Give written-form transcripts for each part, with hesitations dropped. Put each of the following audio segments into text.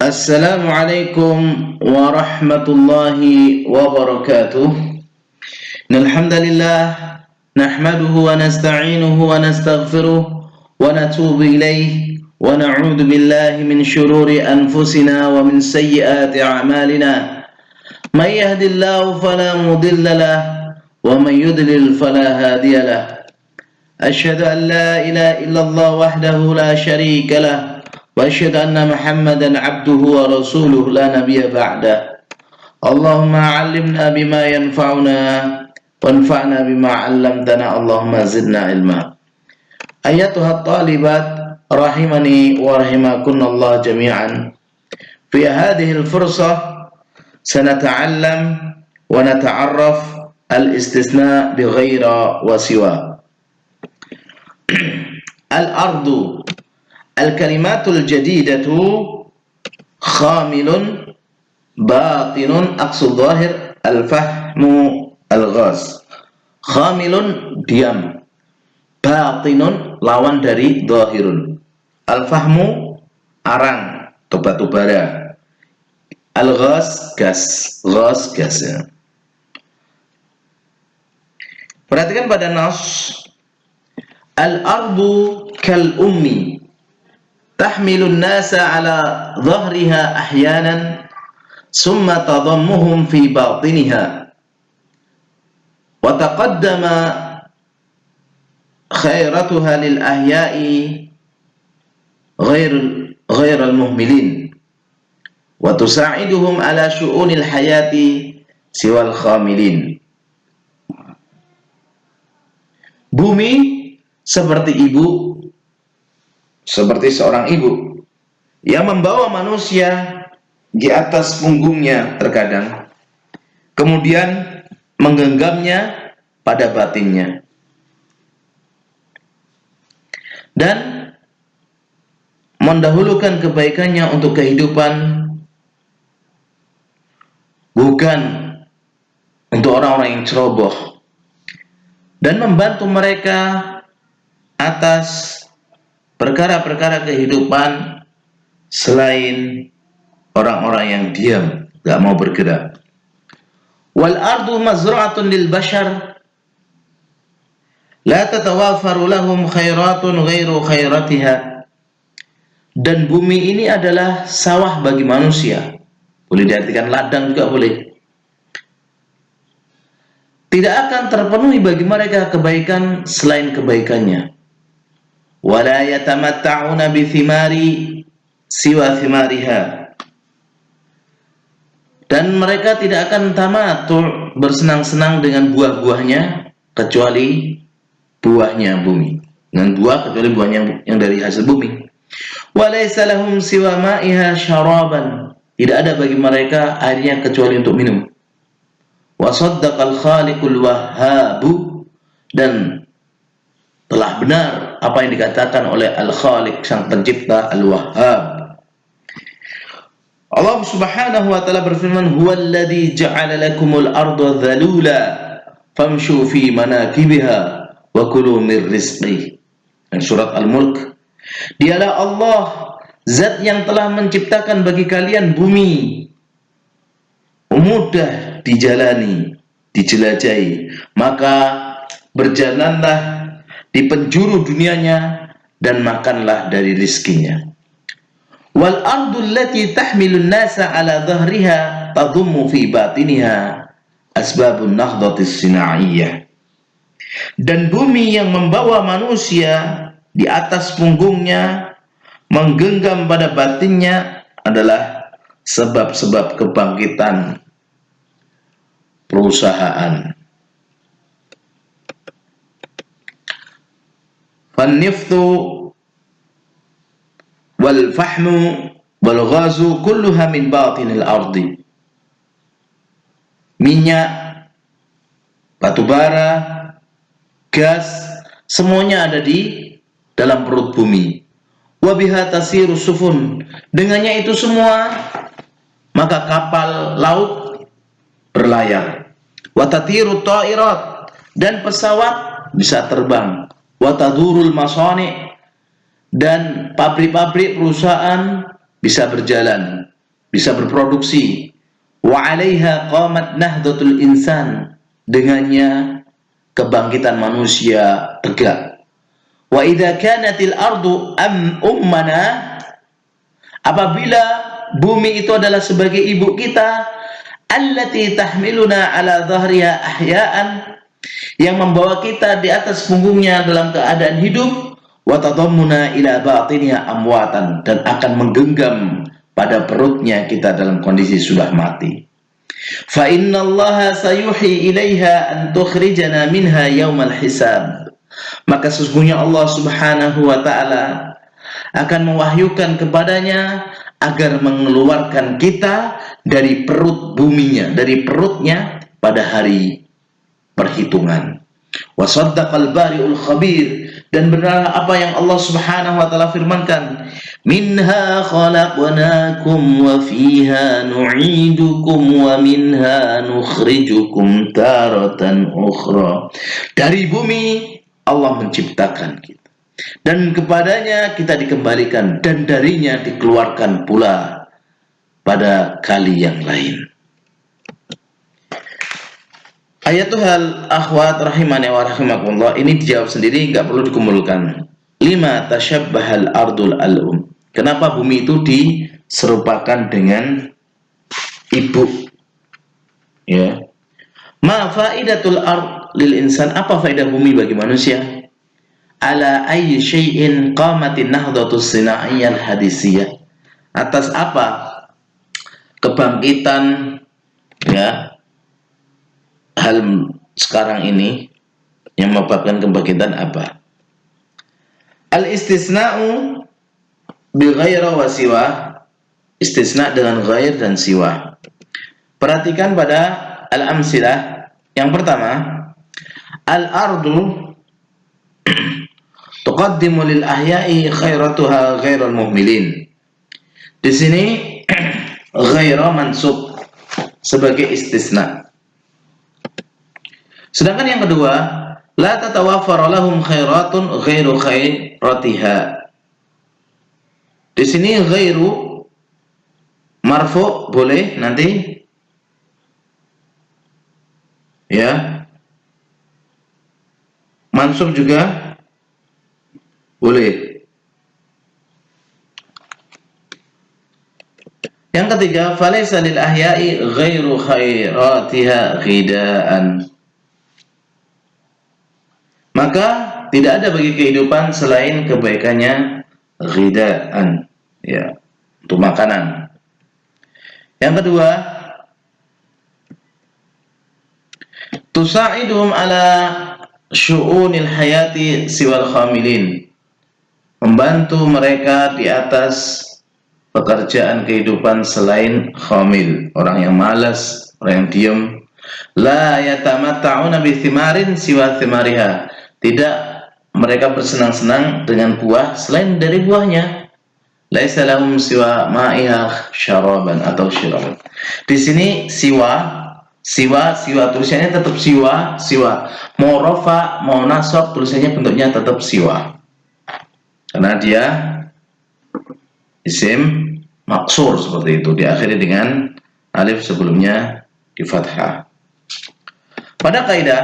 Assalamualaikum warahmatullahi wabarakatuh. Alhamdulillah nahmaduhu wa nasta'inuhu wa nastaghfiruh wa natubu ilayh wa na'udzu billahi min shururi anfusina wa min sayyiati a'malina. May yahdihillahu fala mudilla lahu wa may yudlil fala hadiya lahu. Asyhadu an la ilaha illallah wahdahu la syarika lahu وأشهد أن محمدا عبده ورسوله لا نبي بعده اللهم علمنا بما ينفعنا وانفعنا بما علمتنا اللهم زدنا علما أيتها الطالبات رحمني ورحمكن الله جميعا في هذه الفرصة سنتعلم ونتعرف الاستثناء بغير وسوى الأرض Al-kalimatul jadidatu khamilun batinun aqsud zahir al-fahmu al-ghaz. Khamilun diam, batinun lawan dari zahirun. Al-fahmu arang atau batu bara, al-ghaz gas, ghaz gas ya. Perhatikan pada nas, al-ardu kal ummi tahmilun nasa ala dhahriha ahyanan summa tadammuhum fi batiniha wa taqaddama khairatuha lil ahya'i ghair al muhmilin wa tusa'iduhum ala syu'unil hayati siwal khamilin. Bumi seperti ibu, seperti seorang ibu yang membawa manusia di atas punggungnya terkadang, kemudian menggenggamnya pada batinnya, dan mendahulukan kebaikannya untuk kehidupan, bukan untuk orang-orang yang ceroboh, dan membantu mereka atas perkara-perkara kehidupan selain orang-orang yang diam, gak mau bergerak. Wal ardu mazra'atun lil bashar la tatawafaru lahum khairatun ghairu khairatiha. Dan bumi ini adalah sawah bagi manusia. Boleh diartikan ladang juga boleh. Tidak akan terpenuhi bagi mereka kebaikan selain kebaikannya. Wala yatamatta'una bi thimari siwa thimariha. Dan mereka tidak akan tamattu' bersenang-senang dengan buah-buahnya kecuali buahnya bumi. Dengan buah kecuali buahnya yang dari hasil bumi. Walaysa lahum siwa ma'iha syaraban. Tidak ada bagi mereka airnya kecuali untuk minum. Wa saddaqal khaliqul wahhabu. Dan telah benar apa yang dikatakan oleh Al-Khaliq, sang pencipta, Al-Wahhab. Allah Subhanahu wa taala berfirman, "Huwallazi ja'ala lakumul arda dzalula famshu fi manakibiha wa kulu mir rizqih." Surat Al-Mulk. Dialah Allah, zat yang telah menciptakan bagi kalian bumi mudah dijalani, dijelajahi, maka berjalanlah di penjuru dunianya dan makanlah dari rizkinya. Wal ardu allati tahmilun nasa ala dhahriha tadhummu fi batiniha asbabun nahdhatis sina'iyyah. Dan bumi yang membawa manusia di atas punggungnya menggenggam pada batinnya adalah sebab-sebab kebangkitan perusahaan. Fanniftu wal fahmu wal ghazu kulluha min batinil ardi. Minyak, batu bara, gas, semuanya ada di dalam perut bumi. Wa biha tasiru sufun. Dengannya itu semua maka kapal laut berlayar. Wa tatiru ta'irat, dan pesawat bisa terbang. Wa tadurul masani', dan pabrik-pabrik perusahaan bisa berjalan. bisa berproduksi. Wa 'alaiha qamat nahdlatul insan, dengannya kebangkitan manusia tegak. Wa idza kanatil ardu ummana, apabila bumi itu adalah sebagai ibu kita, allati tahmiluna ala dhahriha ahya'an, yang membawa kita di atas punggungnya dalam keadaan hidup, wa tadammuna ila batiniha amwatan, dan akan menggenggam pada perutnya kita dalam kondisi sudah mati. Fa innallaha sayuhi ilaiha an tukhrijana minha yaumal hisab, maka sesungguhnya Allah Subhanahu wa taala akan mewahyukan kepadanya agar mengeluarkan kita dari perut buminya, dari perutnya pada hari perhitungan. Wa saddaqal bari'ul khabir, dan benarlah apa yang Allah Subhanahu wa taala firmankan, minha khalaqnakum wa fiha nu'idukum wa minha nukhrijukum taratan ukhra. Dari bumi Allah menciptakan kita, dan kepadanya kita dikembalikan, dan darinya dikeluarkan pula pada kali yang lain. Ayatuhal akhwat rahimani wa rahimakumullah, ini dijawab sendiri, nggak perlu dikumpulkan. Lima tasyabbahal ardul al'um, kenapa bumi itu diserupakan dengan ibu? Ya. Ma faidatul ard lil insan, apa faedah bumi bagi manusia? Ala ayyi syai'in qamatin nahdlatus sina'iyyal hadisiyah, atas apa kebangkitan, ya, hal sekarang ini yang menyebabkan kebangkitan apa? Al-istisna'u bi ghaira wa siwa, istisna dengan ghair dan siwa. Perhatikan pada al-amsilah. Yang pertama, al-ardu tuqaddimu lil ahya'i khairatuha ghairal muhmilin. Di sini ghaira mansub sebagai istisna. Sedangkan yang kedua, la tatawaffar lahum khairatun ghairu khairatiha. Di sini ghairu marfu boleh nanti, ya. Mansub juga boleh. Yang ketiga, falaysa lil ahya'i ghairu khairatiha ghidaan. Maka tidak ada bagi kehidupan selain kebaikannya ghidaan, ya, untuk makanan. Yang kedua, tusa'idhum ala syu'unil hayati siwal khamilin, membantu mereka di atas pekerjaan kehidupan selain khamil, orang yang malas, orang yang diam. La yatamatta'una bi thimarin siwa thimariha, tidak mereka bersenang-senang dengan buah selain dari buahnya. Laisa lahum siwa ma'iha syaraban atau syiraban. Di sini siwa tulisannya tetap siwa. Mau rafa, mau nasab, tulisannya bentuknya tetap siwa. Karena dia isim maksur seperti itu, diakhiri dengan alif sebelumnya di fathah. Pada kaidah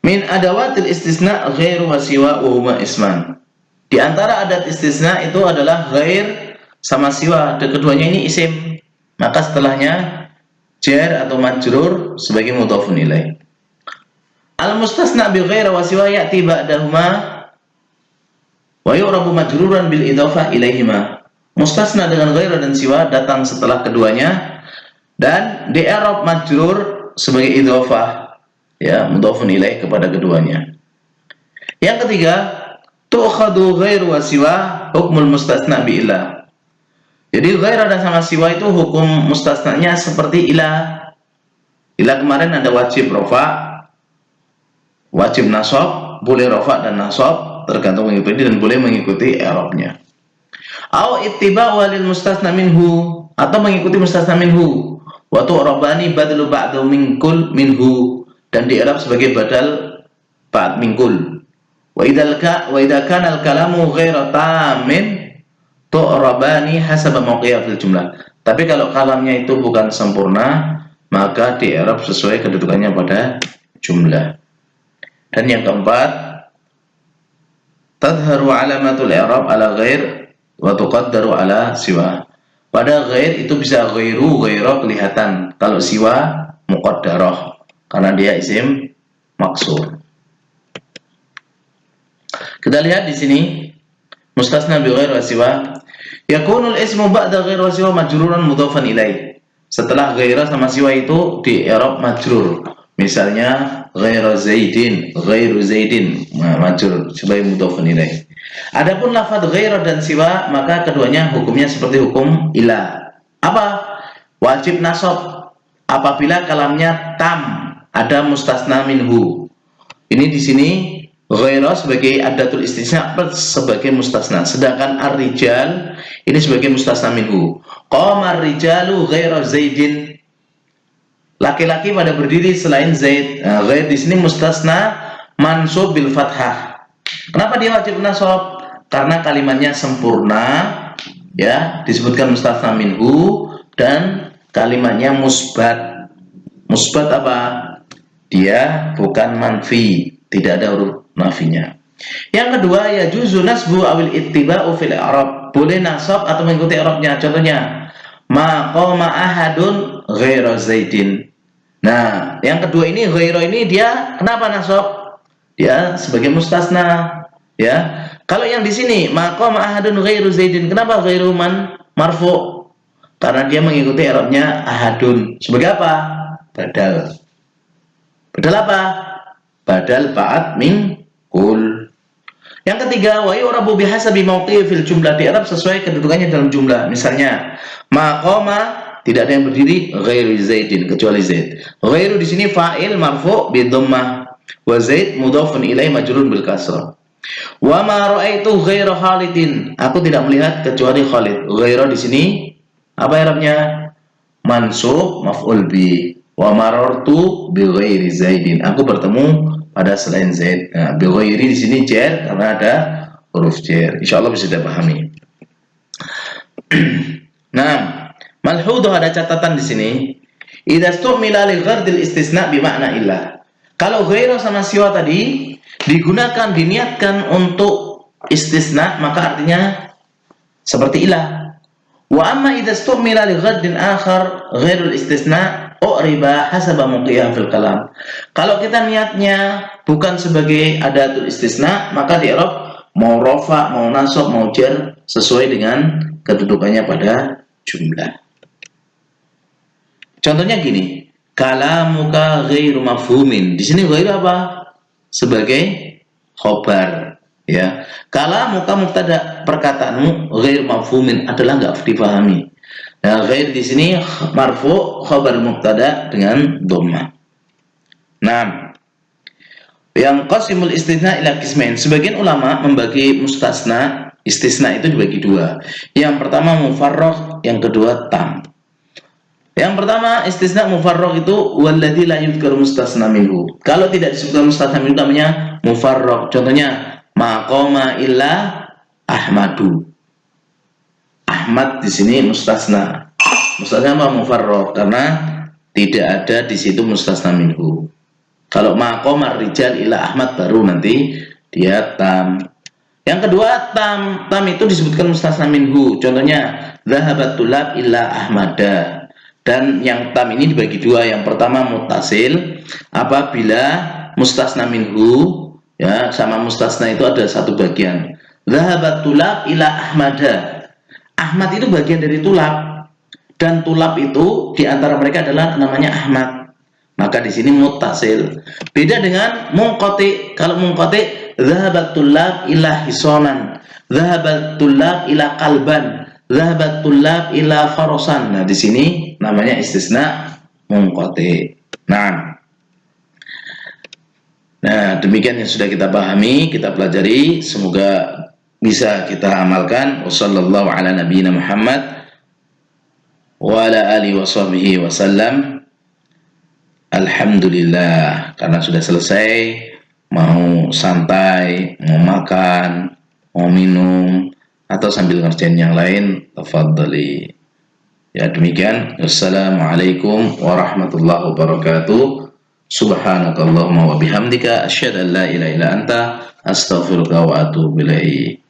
min adawatil istisna ghairu wa siwa wa huma isman. Di antara adat istisna itu adalah ghair sama siwa, dan keduanya ini isim. Maka setelahnya jar atau majrur sebagai mudhafun ilaih. Al mustasna bi ghairi wa siwa ya'ti ba'dahuma wa yu'rabu majruran bil idhafah ilaihima. Mustasna dengan ghair dan siwa datang setelah keduanya dan di i'rab majrur sebagai idhafah, ya, mudhafun ilaih kepada keduanya. Yang ketiga, tu'khadu ghairu wa siwa hukmul mustasna bi ila. Jadi ghair dan sama siwa itu hukum mustasnanya seperti ila. Ila kemarin ada wajib rafa, wajib nasab, boleh rafa dan nasab tergantung mengikuti dan boleh mengikuti i'rabnya. Au ittiba'u lil mustasna minhu, atau mengikuti mustasna minhu. Wa tu'rabani badlu ba'du min kul minhu, dan di i'rab sebagai badal ba'd min kul. Wa idza kana al-kalamu ghaira tamin tu'rabani hasaba mawqi'a fil jumlah. Tapi kalau kalamnya itu bukan sempurna, maka di i'rab sesuai kedudukannya pada jumlah. Dan yang keempat, tadharu alamatul i'rab ala ghair wa tuqaddaru ala siwa. Pada ghair itu bisa ghairu, ghaira kelihatan. Kalau siwa muqaddarah karena dia isim maksur. Kita lihat di sini mustasna bi ghair wa siwa. Yakunul ismu ba'da ghair wa siwa majruran mudhafan ilaih. Setelah ghaira sama siwa itu di i'rab majrur. Misalnya ghairu zaidin majrur sebagai mudhafun ilaih. Adapun lafaz ghaira dan siwa maka keduanya hukumnya seperti hukum ila. Apa? Wajib nasab apabila kalamnya tam, ada mustasna minhu. Ini di sini ghaira sebagai adatul istisna sebagai mustasna, sedangkan ar-rijal ini sebagai mustasna minhu. Qama ar-rijalu ghaira zaidin. Laki-laki pada berdiri selain Zaid. Nah, Zaid di sini mustasna mansub bil fathah. Kenapa dia wajib nasab? Karena kalimatnya sempurna, ya, disebutkan mustasna minhu dan kalimatnya musbat. Musbat apa? Dia bukan manfi, tidak ada huruf nafinya. Yang kedua, ya juzu nasbu awil ittiba'u fil i'rab. Boleh nasab atau mengikuti i'rabnya. Contohnya, ma qama ahadun ghaira Zaidin. Nah, yang kedua ini ghaira ini dia kenapa nasab? Dia sebagai mustasna, ya. Kalau yang di sini maqama ahadun ghairu Zaidin, kenapa ghairu marfu? Karena dia mengikuti i'rabnya ahadun. Sebagai apa? Badal. Badal apa? Badal ba'd min kul. Yang ketiga, wa yu'rabu bihasabi mawqi'i fil jumlah, di i'rab sesuai kedudukannya dalam jumlah. Misalnya, maqama tidak ada yang berdiri ghairu Zaidin kecuali Zaid. Ghairu di sini fa'il marfu' bi dhammah wa Zaid mudhafun ilaihi majrurun bil kasrah. Wa ma ra'aitu ghaira Khalidin, aku tidak melihat kecuali Khalid. Ghaira di sini apa i'rabnya? Mansub maf'ul bi. Wa marartu bi ghairi Zaidin, aku bertemu pada selain Zaid. Nah, bi ghairi di sini jar karena ada huruf jar. Insyaallah bisa dipahami. Nah, malhudhu ada catatan di sini. Idza stu'mila li ghardil istisna bi makna illah. Kalau ghaira sama siwa tadi digunakan diniatkan untuk istisna maka artinya seperti ilah. Wa amma idza stu'mila li ghardin akhar ghairul istisna u'riba hasaba mawqi'ah fil kalam. Kalau kita niatnya bukan sebagai adatul istisna maka di i'rab mau rafa, mau nasab, mau jar sesuai dengan kedudukannya pada jumlah. Contohnya gini, kalamuka ghairu mafhumin. Di sini ghairu apa? Sebagai khobar, ya. Kalamuka mubtada, perkataanmu ghairu mafhumin adalah enggak dipahami. Nah, ghair di sini marfu khobar mubtada dengan dhamma. Nah, yang qasimul istisna ila qismain. Sebagian ulama membagi mustasna, istisna itu dibagi dua. Yang pertama mufarragh, yang kedua tam. Yang pertama istisna mufarragh itu walladzi la yudhkaru mustasna minhu. Kalau tidak disebutkan mustasna minhu namanya mufarragh. Contohnya maqama illa Ahmadu. Ahmad di sini mustasna. Mustasna apa? Mufarragh karena tidak ada di situ mustasna minhu. Kalau maqama rijal ila Ahmad baru nanti dia tam. Yang kedua tam itu disebutkan mustasna minhu. Contohnya dhahabat tulab illa Ahmada. Dan yang tam ini dibagi dua. Yang pertama muttasil, apabila mustasna minhu ya sama mustasna itu ada satu bagian. Dhahabat tulab ila Ahmada. Ahmad itu bagian dari tulab dan tulab itu di antara mereka adalah namanya Ahmad. Maka di sini muttasil. Beda dengan munqati. Kalau munqati dhahabat tulab ila hisonan, dhahabat tulab ila qalban, dhahabat tulab ila farasan. Nah, di sini namanya istisna munqati. Nah, demikian yang sudah kita pahami, kita pelajari, semoga bisa kita amalkan. Wassallallahu ala nabiyyina Muhammad wa ala alihi washabbihi wasallam. Alhamdulillah, karena sudah selesai mau santai, mau makan, mau minum, atau sambil ngerjain yang lain, tafadhali. Ya demikian. Wassalamualaikum warahmatullahi wabarakatuh. Subhanakallahumma wa bihamdika asyhadu an la ilaha illa anta astaghfiruka wa atubu ilaik.